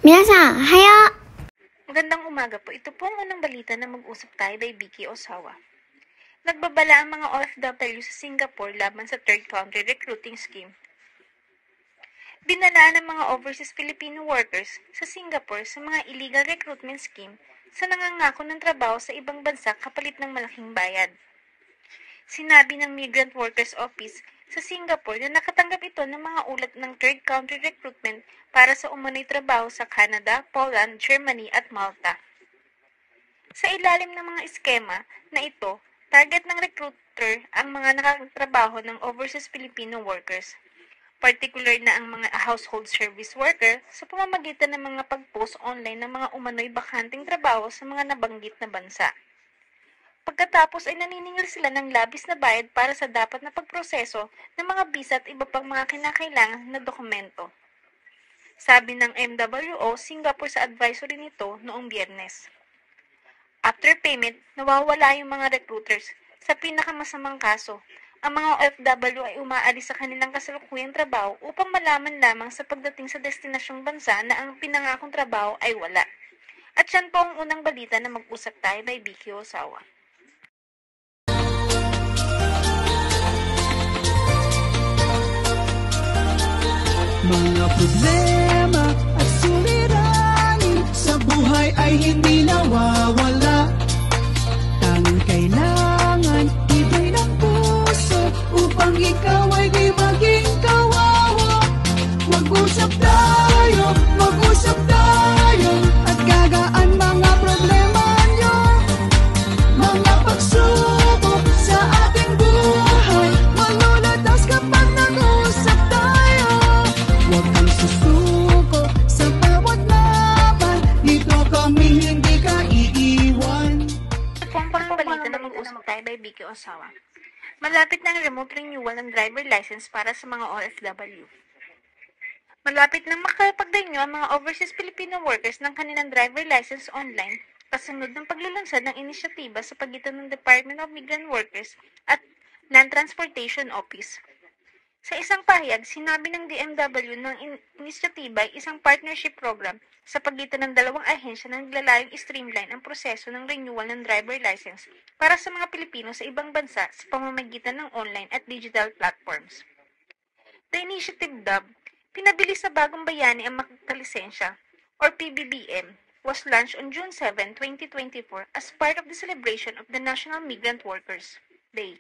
皆さん、おはよう。 Magandang umaga po. Ito po ang unang balita na mag-usap tayo by Vicky Osawa. Nagbabala ang mga OFW sa Singapore laban sa third country recruiting scheme. Binalaan ng mga overseas Filipino workers sa Singapore sa mga illegal recruitment scheme sa nangangako ng trabaho sa ibang bansa kapalit ng malaking bayad. Sinabi ng Migrant Workers Office sa Singapore na nakatanggap ito ng mga ulat ng third country recruitment para sa umano'y trabaho sa Canada, Poland, Germany at Malta. Sa ilalim ng mga eskema na ito, target ng recruiter ang mga nakatrabaho ng overseas Filipino workers, particular na ang mga household service worker sa pamamagitan ng mga pag-post online ng mga umano'y bakanting trabaho sa mga nabanggit na bansa. Pagkatapos ay naniningil sila ng labis na bayad para sa dapat na pagproseso ng mga visa at iba pang mga kinakailangan na dokumento. Sabi ng MWO Singapore sa advisory nito noong Biyernes. After payment, nawawala yung mga recruiters. Sa pinakamasamang kaso, ang mga OFW ay umaalis sa kanilang kasalukuyang trabaho upang malaman lamang sa pagdating sa destinasyong bansa na ang pinangakong trabaho ay wala. At yan po ang unang balita na mag-usap tayo by Vicky Osawa. Mga problema at suliranin sa buhay ay hindi nawawala. Tanging kailangan ibig ng puso upang ikaw ay di maging kawawa. Mag-usap tayo at gagaan mga problema nyo. Mga pagsubok sa ating buhay malulutas kapag nag-usap tayo. Huwag kang susuko sa bawat laban, dito kami hindi ka iiwan. Ito ang pangbalita na mag-usap tayo by Vicky Osawa. Malapit na ang remote renewal ng driver license para sa mga OFW. Malapit na makapag-renew ang mga overseas Filipino workers ng kanilang driver license online kasunod ng paglulunsad ng inisyatiba sa pagitan ng Department of Migrant Workers at Land Transportation Office. Sa isang pahayag, sinabi ng DMW ng inisyatiba ay isang partnership program sa pagitan ng dalawang ahensya na naglalayong streamline ang proseso ng renewal ng driver license para sa mga Pilipino sa ibang bansa sa pamamagitan ng online at digital platforms. The initiative dubbed Pinabilis sa Bagong Bayani ang Makakalisensya or PBBM was launched on June 7, 2024 as part of the celebration of the National Migrant Workers Day.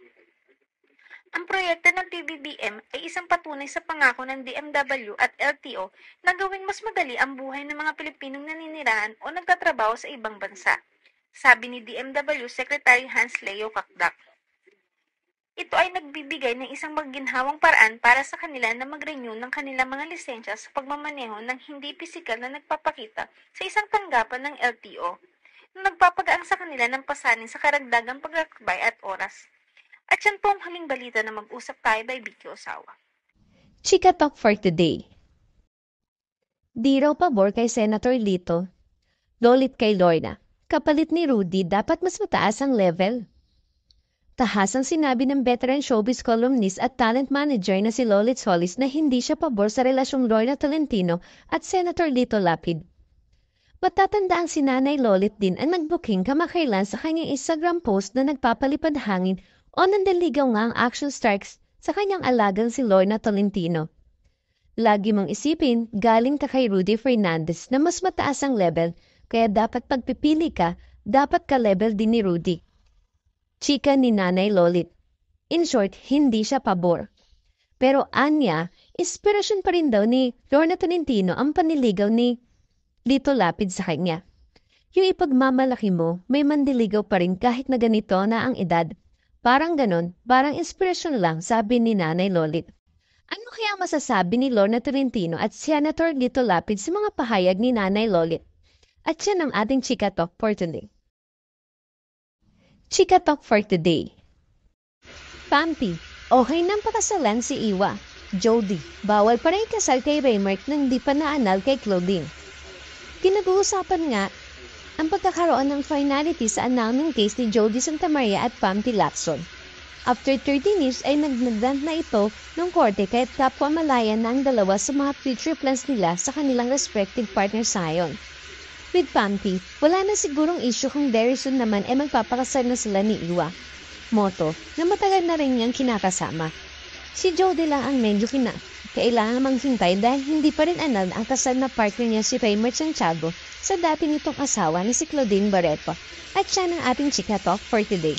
Ang proyekto ng PBBM ay isang patunay sa pangako ng DMW at LTO na gawing mas madali ang buhay ng mga Pilipinong naninirahan o nagtatrabaho sa ibang bansa, sabi ni DMW Secretary Hans Leo Kakdak. Ito ay nagbibigay ng isang maginhawang paraan para sa kanila na mag-renew ng kanilang mga lisensya sa pagmamaneho ng hindi pisikal na nagpapakita sa isang tanggapan ng LTO na nagpapagaan sa kanila ng pasanin sa karagdagang pagkakabay at oras. At yan po ang huling balita na mag-usap tayo by Vicky Osawa. Chika Talk for today. Di raw pabor kay Senator Lito. Lolit kay Lorna. Kapalit ni Rudy, dapat mas mataas ang level. Tahasang sinabi ng veteran showbiz columnist at talent manager na si Lolit Solis na hindi siya pabor sa relasyong Lorna Tolentino at Senator Lito Lapid. Matatanda ang si Nanay Lolit din ang nagbooking kamakailan sa kanyang Instagram post na nagpapalipad hangin o nandaligaw nga ang action strikes sa kanyang alagang si Lorna Tolentino. Lagi mong isipin, galing ka kay Rudy Fernandez na mas mataas ang level, kaya dapat pagpipili ka, dapat ka-level din ni Rudy. Chika ni Nanay Lolit. In short, hindi siya pabor. Pero anya, inspirasyon pa rin daw ni Lorna Tolentino ang paniligaw ni Lito Lapid sa kanya. Yung ipagmamalaki mo, may mandiligaw pa rin kahit na ganito na ang edad. Parang ganon, parang inspirasyon lang, sabi ni Nanay Lolit. Ano kaya masasabi ni Lorna Tolentino at Senator Lito Lapid sa mga pahayag ni Nanay Lolit? At yan ang ating Chika Talk for today. Chika Talk for today. Pampi, okay nang pakasalan si Iwa. Jody, bawal pa rin kasal kay Raymark nang di pa naanal kay Claudine. Kinag-uusapan nga ang pagkakaroon ng finality sa annulment case ni Jody Santamaria at Pampi Lacson. After 13 years ay nagnagdant na ito ng korte kahit kapwa malaya na ang dalawa sa mga future plans nila sa kanilang respective partners ngayon. With Pampi, wala na sigurong issue kung very soon naman ay magpapakasal na sila ni Iwa. Moto, na matagal na rin niyang kinakasama. Si Jody lang ang medyo kailangan manghintay dahil hindi pa rin anal ang kasal na partner niya si Raymer Santiago sa dati nitong asawa ni si Claudine Barreto. At siya ng ating Chika Talk for today.